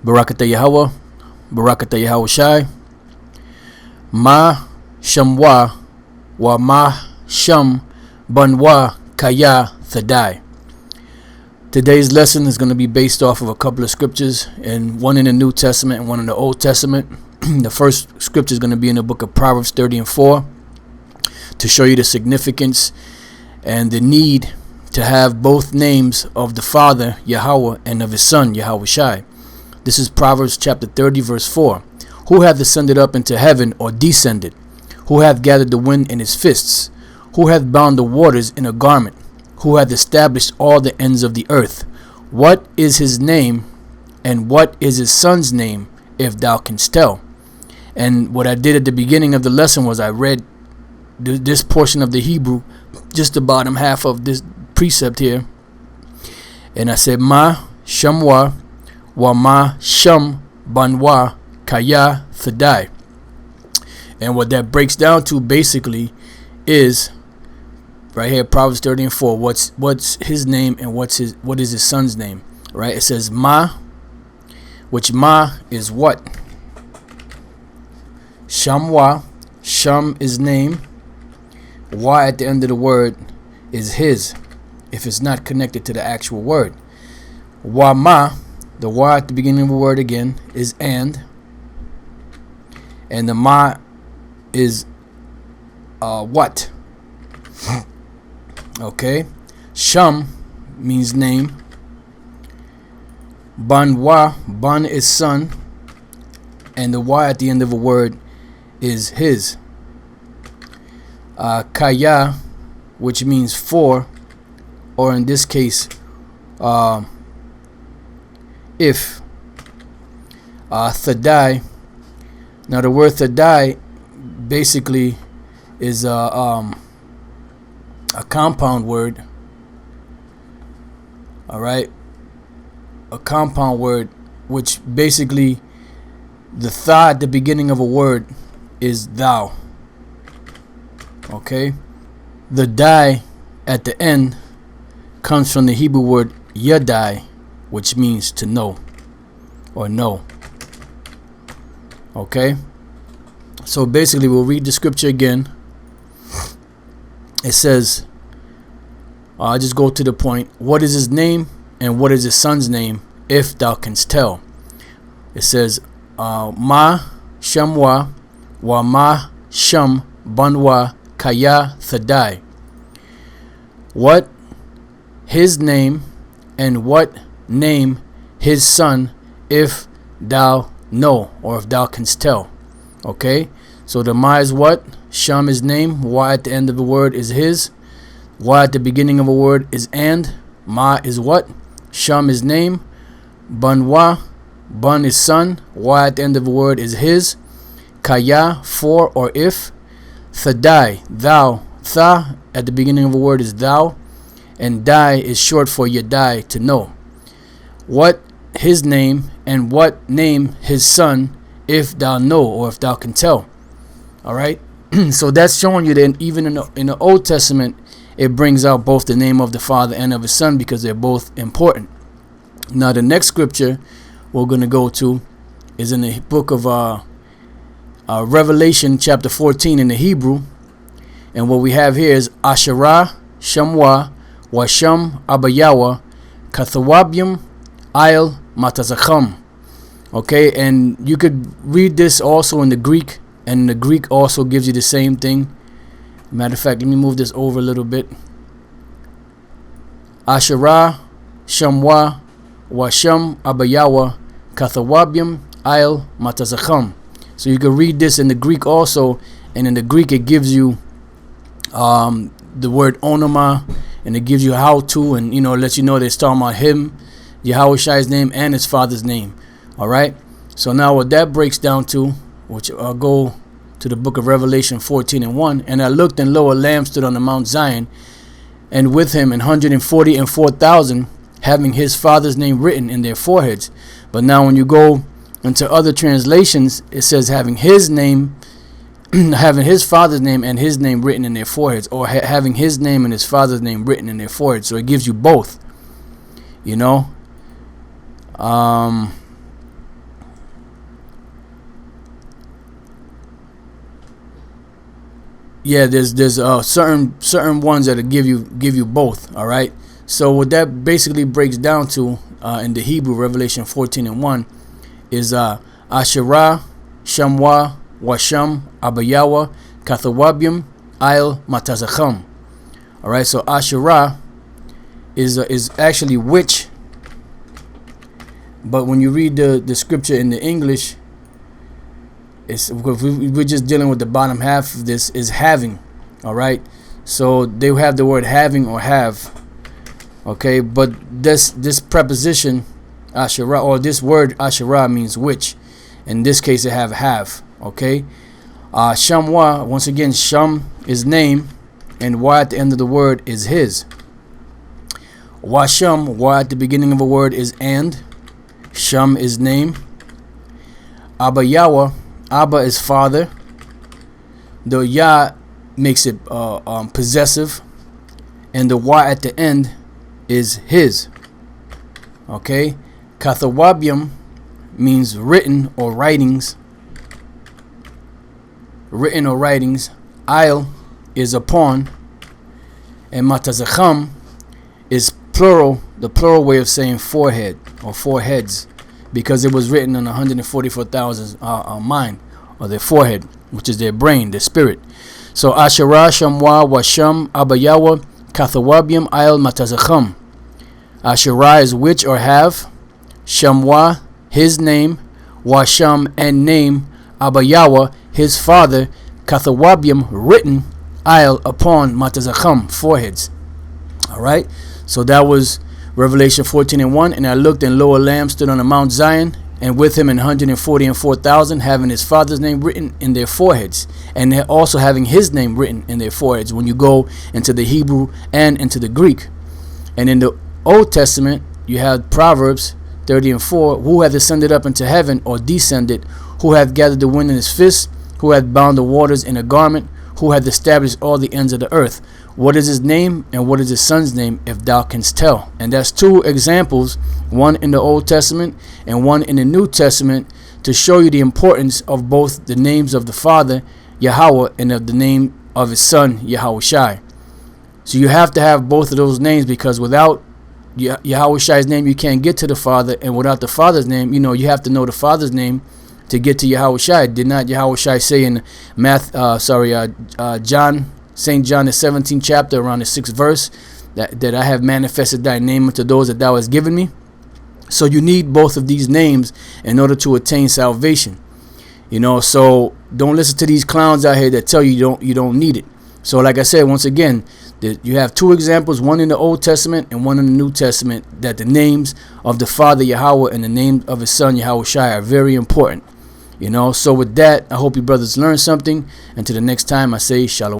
Barakata Yahweh, Barakata Yahweh Shai, Ma Shamwa, Wa Ma Sham Banwa Kaya Thadai. Today's lesson is going to be based off of a couple of scriptures, and one in the New Testament and one in the Old Testament. The first scripture is going to be in the book of Proverbs 30 and 4 to show you the significance and the need to have both names of the Father, Yahweh, and of his Son, Yahweh Shai. This is Proverbs chapter 30, verse 4. Who hath ascended up into heaven, or descended? Who hath gathered the wind in his fists? Who hath bound the waters in a garment? Who hath established all the ends of the earth? What is his name, and what is his Son's name, if thou canst tell? And what I did at the beginning of the lesson was I read this portion of the Hebrew, just the bottom half of this precept here, and I said, Ma Shamwa, Wa Ma Sham Banwa Kaya Thadai. And what that breaks down to basically is right here, Proverbs 30 and 4. What's his name and what is his son's name? Right? It says Ma, which Ma is what? Shamwa, Sham is name. Wa at the end of the word is his, if it's not connected to the actual word. Wa Ma, the Wa at the beginning of the word again is and the Ma is what? Okay. Sham means name. Ban Wa, Ban is son, and the Wa at the end of a word is his. Kaya, which means for, or in this case, if. Thadai. Now the word Thadai basically is a compound word. All right, a compound word, which basically the tha at the beginning of a word is thou. Okay, the dai at the end comes from the Hebrew word yadai, which means to know or know. Okay, so basically we'll read the scripture again. It says, I'll just go to the point. What is his name and what is his son's name, if thou canst tell? It says, Ma Shamwa, Wa Ma Sham Banwa Kaya Thadai. What his name and what name his son, if thou know, or if thou canst tell. Okay, so the Ma is what? Sham is name. Wa at the end of the word is his. Wa at the beginning of a word is and. Ma is what? Sham is name. Ban Wa, Ban is son. Wa at the end of a word is his. Kaya, for or if. Thadai, thou. Tha at the beginning of a word is thou, and dai is short for yadai, to know. What his name and what name his son, if thou know, or if thou can tell. All right. So that's showing you that even in the Old Testament, it brings out both the name of the Father and of his Son, because they're both important. Now the next scripture we're going to go to is in the book of Revelation chapter 14 in the Hebrew. And what we have here is Asherah, Shamwa, Washam, Abayawa, Kathawabyum, Ail, Matazacham. Okay, and you could read this also in the Greek, and the Greek also gives you the same thing. Matter of fact, let me move this over a little bit. Asherah, Shamwa, Washam, Abayawa, Kathawabyum, Ail, Matazacham. So you can read this in the Greek also, and in the Greek it gives you the word onoma, and it gives you how to, and lets you know that it's talking about him, Yahweh Shai's name, and his father's name. All right. So now what that breaks down to, which I'll go to the book of Revelation 14 and 1. And I looked, and lo, a lamb stood on the Mount Zion, and with him 144,000, having his father's name written in their foreheads. But now when you go into other translations, it says having his name, having his father's name and his name written in their foreheads, or having his name and his father's name written in their foreheads. So it gives you both. Yeah, there's certain ones that give you both. All right. So what that basically breaks down to in the Hebrew, Revelation 14:1, is Asherah, Shamwa, Washam, Abayawa, Kathawabim, Ail, Matazacham. All right. So Asherah is actually which, but when you read the scripture in the English, we're just dealing with the bottom half of this, is having. All right. So they have the word having or have. Okay, but this preposition Asherah, or this word Asherah, means which. In this case, it have. Okay. Shamwa, once again, Sham is name, and Wa at the end of the word is his. Washam, Wa at the beginning of a word is and. Sham is name. Abayawa, Abba is father. The Ya makes it possessive, and the Wa at the end is his. Okay. Kathawabium means written or writings. Written or writings. Ail is upon, and Matazacham is plural, the plural way of saying forehead or foreheads, because it was written on 144,000 mind, or their forehead, which is their brain, their spirit. So Asherah, Shamwa, Washam, Abayawa, Kathawabium, Ail, Matazacham. Asherah is which or have. Shamwa, his name. Washam, and name. Abayawa, his father. Kathawabium, written. Ail, upon. Matazacham, foreheads. Alright, so that was Revelation 14:1. And I looked, and lo, a lamb stood on the Mount Zion, and with him 144,000, having his father's name written in their foreheads, and they're also having his name written in their foreheads when you go into the Hebrew and into the Greek. And in the Old Testament, you have Proverbs 30:4, who hath ascended up into heaven, or descended, who hath gathered the wind in his fist, who hath bound the waters in a garment, who hath established all the ends of the earth. What is his name, and what is his son's name, if thou canst tell? And that's two examples, one in the Old Testament and one in the New Testament, to show you the importance of both the names of the Father, Yahweh, and of the name of his Son, Yahushai. So you have to have both of those names, because without Yahushai's name, you can't get to the Father, and without the Father's name, you have to know the Father's name to get to Yahushai. Did not Yahushai say in John, St. John, the 17th chapter, around the 6th verse, that I have manifested thy name unto those that thou hast given me? So you need both of these names in order to attain salvation. So don't listen to these clowns out here that tell you you don't need it. So like I said, once again, you have two examples, one in the Old Testament and one in the New Testament, that the names of the Father Yahweh and the name of his Son Yahushai are very important. So with that, I hope you brothers learned something. Until the next time, I say shalom.